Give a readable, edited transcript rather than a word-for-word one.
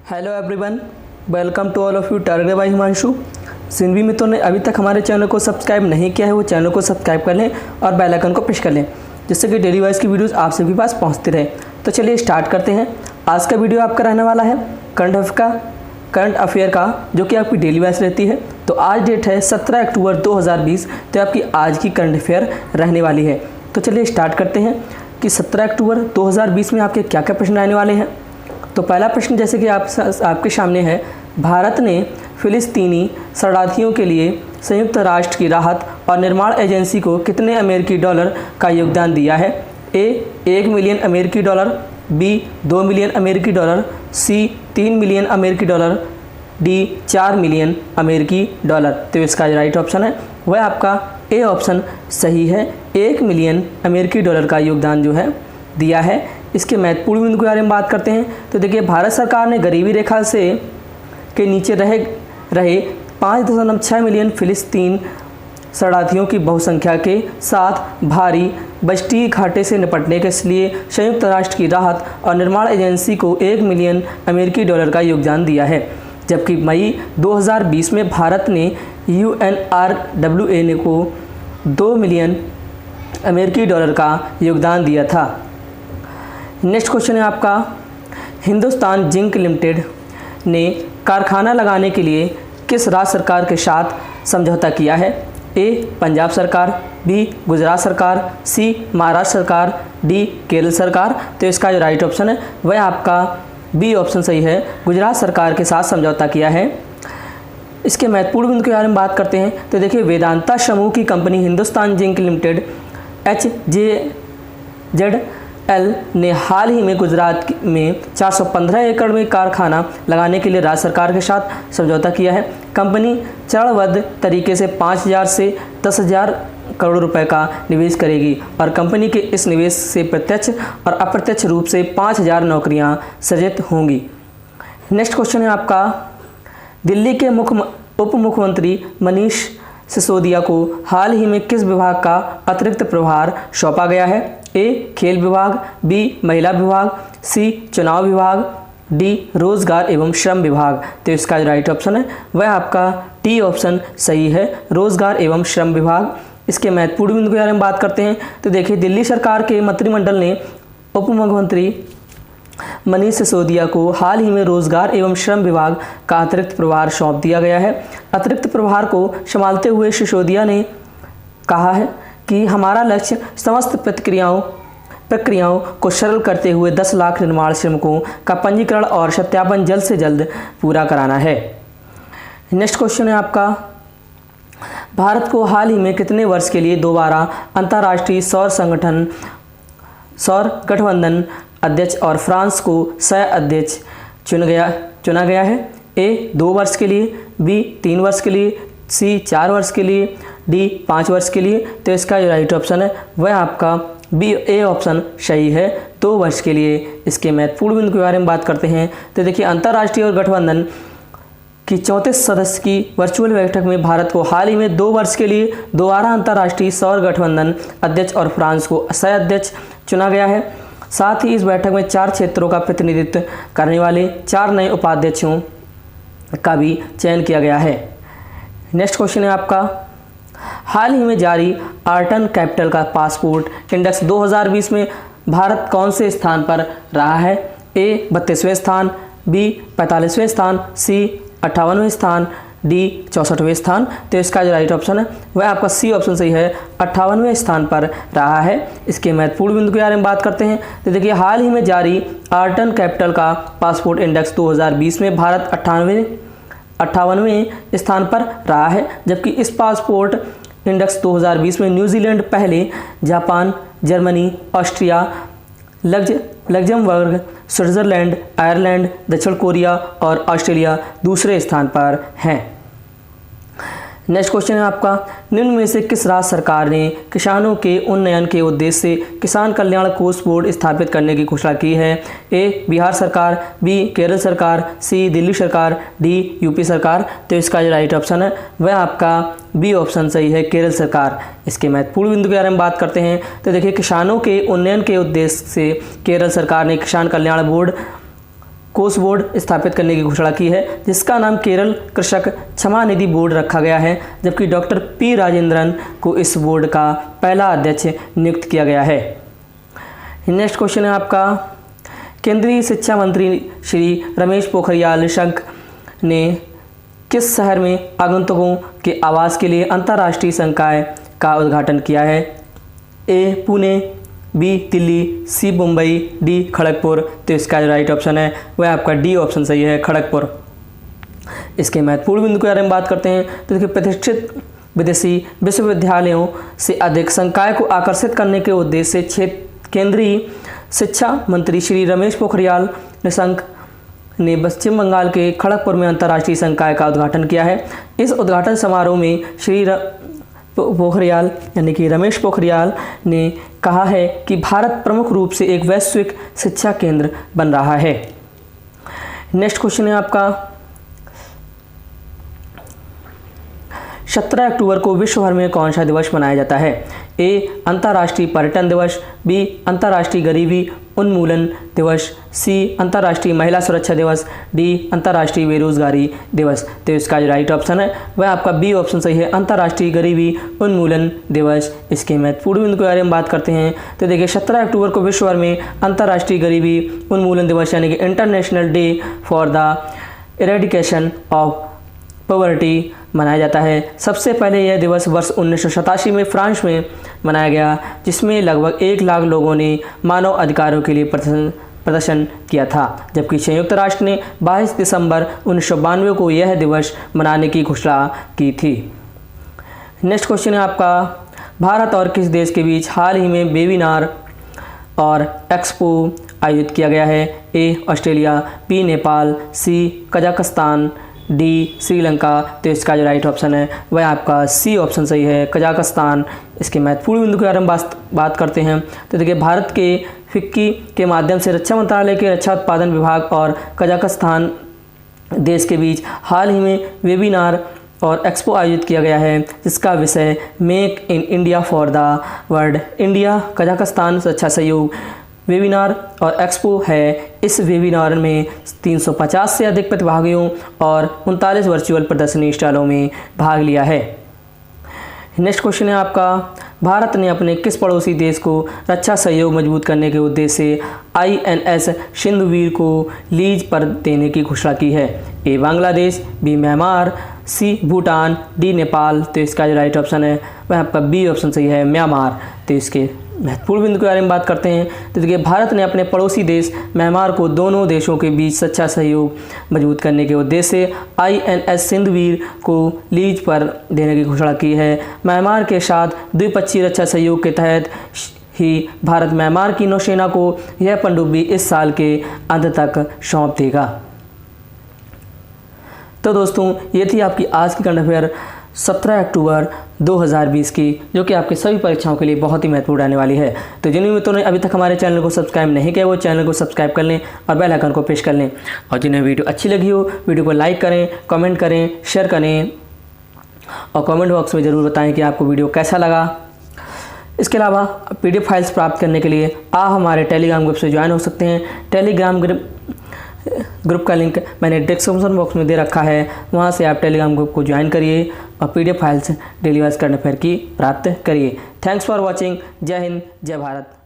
Hello everyone, welcome to all of you. Target by Himanshu. जिन भी मित्रों ने अभी तक हमारे चैनल को सब्सक्राइब नहीं किया है वो चैनल को सब्सक्राइब कर लें और बेल आइकन को प्रेस कर लें, जिससे कि डेली वाइज की वीडियोस आप सभी के पास पहुंचती रहे। तो चलिए स्टार्ट करते हैं। आज का वीडियो आपका रहने वाला है करंट अफेयर का, जो कि आपकी डेली वाइज रहती है। तो आज डेट है 17 अक्टूबर 2020, तो आपकी आज की करंट अफेयर रहने वाली है। तो चलिए स्टार्ट करते हैं कि 17 अक्टूबर 2020 में आपके क्या क्या प्रश्न रहने वाले हैं। तो पहला प्रश्न जैसे कि आपके सामने है, भारत ने फिलिस्तीनी शरणार्थियों के लिए संयुक्त राष्ट्र की राहत और निर्माण एजेंसी को कितने अमेरिकी डॉलर का योगदान दिया है? ए 1 मिलियन अमेरिकी डॉलर, बी 2 मिलियन अमेरिकी डॉलर, सी 3 मिलियन अमेरिकी डॉलर, डी 4 मिलियन अमेरिकी डॉलर। तो इसका राइट ऑप्शन है वह आपका ए ऑप्शन सही है। 1 मिलियन अमेरिकी डॉलर का योगदान जो है दिया है। इसके महत्वपूर्ण बिंदु के बारे में बात करते हैं। तो देखिए, भारत सरकार ने गरीबी रेखा से के नीचे रहे 5.6 मिलियन फिलिस्तीन शरणार्थियों की बहुसंख्या के साथ भारी बजटीय घाटे से निपटने के लिए संयुक्त राष्ट्र की राहत और निर्माण एजेंसी को 1 मिलियन अमेरिकी डॉलर का योगदान दिया है। जबकि मई 2020 में भारत ने UNRWA को 2 मिलियन अमेरिकी डॉलर का योगदान दिया था। नेक्स्ट क्वेश्चन है आपका, हिंदुस्तान जिंक लिमिटेड ने कारखाना लगाने के लिए किस राज्य सरकार के साथ समझौता किया है? ए पंजाब सरकार, बी गुजरात सरकार, सी महाराष्ट्र सरकार, डी केरल सरकार। तो इसका जो राइट ऑप्शन है वह आपका बी ऑप्शन सही है, गुजरात सरकार के साथ समझौता किया है। इसके महत्वपूर्ण बिंदु के बारे में बात करते हैं। तो देखिए, वेदांता समूह की company Hindustan zinc limited HJZL ने हाल ही में गुजरात में 415 एकड़ में कारखाना लगाने के लिए राज्य सरकार के साथ समझौता किया है। कंपनी चरणबद्ध तरीके से 5,000 से 10,000 करोड़ रुपए का निवेश करेगी और कंपनी के इस निवेश से प्रत्यक्ष और अप्रत्यक्ष रूप से 5,000 नौकरियां सृजित होंगी। नेक्स्ट क्वेश्चन है आपका, दिल्ली के उप मुख्यमंत्री मनीष सिसोदिया को हाल ही में किस विभाग का अतिरिक्त प्रभार सौंपा गया है? ए खेल विभाग, बी महिला विभाग, सी चुनाव विभाग, डी रोजगार एवं श्रम विभाग। तो इसका राइट ऑप्शन है वह आपका डी ऑप्शन सही है, रोजगार एवं श्रम विभाग। इसके महत्वपूर्ण बिंदु के बारे में बात करते हैं। तो देखिए, दिल्ली सरकार के मंत्रिमंडल ने उप मुख्यमंत्री मनीष सिसोदिया को हाल ही में रोजगार एवं श्रम विभाग का अतिरिक्त प्रभार सौंप दिया गया है। अतिरिक्त प्रभार को संभालते हुए सिसोदिया ने कहा है कि हमारा लक्ष्य समस्त प्रक्रियाओं को सरल करते हुए 10 लाख निर्माण श्रमिकों का पंजीकरण और सत्यापन जल्द से जल्द पूरा कराना है। नेक्स्ट क्वेश्चन है आपका, भारत को हाल ही में कितने वर्ष के लिए दोबारा अंतर्राष्ट्रीय सौर गठबंधन अध्यक्ष और फ्रांस को सह अध्यक्ष चुना गया है? ए 2 वर्ष के लिए, बी 3 वर्ष के लिए, सी 4 वर्ष के लिए, डी 5 वर्ष के लिए। तो इसका जो राइट ऑप्शन है वह आपका बी ए ऑप्शन सही है, 2 वर्ष के लिए। इसके महत्वपूर्ण बिंदु के बारे में बात करते हैं। तो देखिए, अंतर्राष्ट्रीय और गठबंधन की 34 सदस्य की वर्चुअल बैठक में भारत को हाल ही में 2 वर्ष के लिए दोबारा अंतर्राष्ट्रीय सौर गठबंधन अध्यक्ष और फ्रांस को सह अध्यक्ष चुना गया है। साथ ही इस बैठक में 4 क्षेत्रों का प्रतिनिधित्व करने वाले 4 नए उपाध्यक्षों का भी चयन किया गया है। नेक्स्ट क्वेश्चन है आपका, हाल ही में जारी आर्टन कैपिटल का पासपोर्ट इंडेक्स 2020 में भारत कौन से स्थान पर रहा है? ए 32वें स्थान, बी 45वें स्थान, सी 58वें स्थान, डी 64वें स्थान। तो इसका जो राइट ऑप्शन है वह आपका सी ऑप्शन सही है, 58वें स्थान पर रहा है। इसके महत्वपूर्ण बिंदु के बारे में बात करते हैं। तो देखिए, हाल ही में जारी आर्टन कैपिटल का पासपोर्ट इंडेक्स 2020 में भारत 58वें स्थान पर रहा है। जबकि इस पासपोर्ट इंडेक्स 2020 में न्यूजीलैंड पहले, Japan, Germany, Austria, Luxembourg, Switzerland, Ireland, दक्षिण कोरिया और ऑस्ट्रेलिया दूसरे स्थान पर हैं। नेक्स्ट क्वेश्चन है आपका, निम्न में से किस राज्य सरकार ने किसानों के उन्नयन के उद्देश्य से किसान कल्याण कोष बोर्ड स्थापित करने की घोषणा की है? ए बिहार सरकार, बी केरल सरकार, सी दिल्ली सरकार, डी यूपी सरकार। तो इसका जो राइट ऑप्शन है वह आपका बी ऑप्शन सही है, केरल सरकार। इसके महत्वपूर्ण बिंदु के बारे में बात करते हैं। तो देखिए, किसानों के उन्नयन के उद्देश्य से केरल सरकार ने किसान कल्याण बोर्ड कोष बोर्ड स्थापित करने की घोषणा की है, जिसका नाम केरल कृषक क्षमा निधि बोर्ड रखा गया है, जबकि डॉक्टर पी राजेंद्रन को इस बोर्ड का पहला अध्यक्ष नियुक्त किया गया है। नेक्स्ट क्वेश्चन है आपका, केंद्रीय शिक्षा मंत्री श्री रमेश पोखरियाल निशंक ने किस शहर में आगंतुकों के आवास के लिए अंतर्राष्ट्रीय संकाय का उद्घाटन किया है? ए पुणे, बी दिल्ली, सी मुंबई, डी खड़गपुर। तो इसका जो राइट ऑप्शन है वह आपका डी ऑप्शन सही है, खड़गपुर। इसके महत्वपूर्ण बिंदु के बारे में बात करते हैं। तो देखिए, प्रतिष्ठित विदेशी विश्वविद्यालयों से अधिक संकाय को आकर्षित करने के उद्देश्य से केंद्रीय शिक्षा मंत्री श्री रमेश पोखरियाल निशंक ने पश्चिम बंगाल के खड़गपुर में अंतर्राष्ट्रीय संकाय का उद्घाटन किया है। इस उद्घाटन समारोह में श्री पोखरियाल यानी कि रमेश पोखरियाल ने कहा है कि भारत प्रमुख रूप से एक वैश्विक शिक्षा केंद्र बन रहा है। नेक्स्ट क्वेश्चन है आपका, 17 अक्टूबर को विश्व भर में कौन सा दिवस मनाया जाता है? ए अंतर्राष्ट्रीय पर्यटन दिवस, बी अंतर्राष्ट्रीय गरीबी उन्मूलन दिवस, सी अंतर्राष्ट्रीय महिला सुरक्षा दिवस, डी अंतर्राष्ट्रीय बेरोजगारी दिवस। तो इसका जो राइट ऑप्शन है वह आपका बी ऑप्शन सही है, अंतर्राष्ट्रीय गरीबी उन्मूलन दिवस। इसके महत्वपूर्ण बिंदु के बारे में बात करते हैं। तो देखिए, 17 अक्टूबर को विश्व भर में अंतर्राष्ट्रीय गरीबी उन्मूलन दिवस यानी कि international day for the eradication of poverty मनाया जाता है। सबसे पहले यह दिवस वर्ष 1987 में फ्रांस में मनाया गया, जिसमें लगभग 1 लाख लोगों ने मानव अधिकारों के लिए प्रदर्शन किया था, जबकि संयुक्त राष्ट्र ने 22 दिसंबर 1992 को यह दिवस मनाने की घोषणा की थी। नेक्स्ट क्वेश्चन है आपका, भारत और किस देश के बीच हाल ही में वेबिनार और एक्सपो आयोजित किया गया है? A Australia, B Nepal, C Kazakhstan, D Sri Lanka. तो इसका जो राइट ऑप्शन है वह आपका सी ऑप्शन सही है, कजाकिस्तान। इसके महत्वपूर्ण बिंदु के बारे में बात करते हैं। तो देखिए, भारत के फिक्की के माध्यम से रक्षा मंत्रालय के रक्षा उत्पादन विभाग और कजाकिस्तान देश के बीच हाल ही में वेबिनार और एक्सपो आयोजित किया गया है, जिसका विषय make in India for the world India Kazakhstan रक्षा सहयोग वेबिनार और एक्सपो है। इस वेबिनार में 350 से अधिक प्रतिभागियों और 39 वर्चुअल प्रदर्शनी स्टॉलों में भाग लिया है। नेक्स्ट क्वेश्चन है आपका, भारत ने अपने किस पड़ोसी देश को रक्षा सहयोग मजबूत करने के उद्देश्य से INS सिंधुवीर को लीज पर देने की घोषणा की है? ए बांग्लादेश, बी म्यांमार, सी भूटान, डी नेपाल। तो इसका जो राइट ऑप्शन है वह आपका बी ऑप्शन सही है, म्यांमार। तो इसके महत्वपूर्ण बिंदु के बारे में बात करते हैं। तो देखिए, भारत ने अपने पड़ोसी देश म्यांमार को दोनों देशों के बीच रक्षा सहयोग मजबूत करने के उद्देश्य से INS सिंधुवीर को लीज पर देने की घोषणा की है। म्यांमार के साथ द्विपक्षीय रक्षा सहयोग के तहत ही भारत म्यांमार की नौसेना को यह पनडुब्बी इस साल के अंत तक सौंप देगा। तो दोस्तों, ये थी आपकी आज की करंट अफेयर 17 अक्टूबर 2020 की, जो कि आपके सभी परीक्षाओं के लिए बहुत ही महत्वपूर्ण रहने वाली है। तो जिन मित्रों ने अभी तक हमारे चैनल को सब्सक्राइब नहीं किया वो चैनल को सब्सक्राइब कर लें और बेल आइकन को प्रेस कर लें। और जिन्हें वीडियो अच्छी लगी हो वीडियो को लाइक करें, कमेंट करें, शेयर करें और कमेंट बॉक्स में ज़रूर बताएँ कि आपको वीडियो कैसा लगा। इसके अलावा PDF फाइल्स प्राप्त करने के लिए आप हमारे टेलीग्राम ग्रुप से ज्वाइन हो सकते हैं। टेलीग्राम ग्रुप का लिंक मैंने डिस्क्रिप्शन बॉक्स में दे रखा है, वहां से आप टेलीग्राम ग्रुप को ज्वाइन करिए और PDF files daily wise current affair की प्राप्त करिए। Thanks for watching. जय हिंद, जय भारत।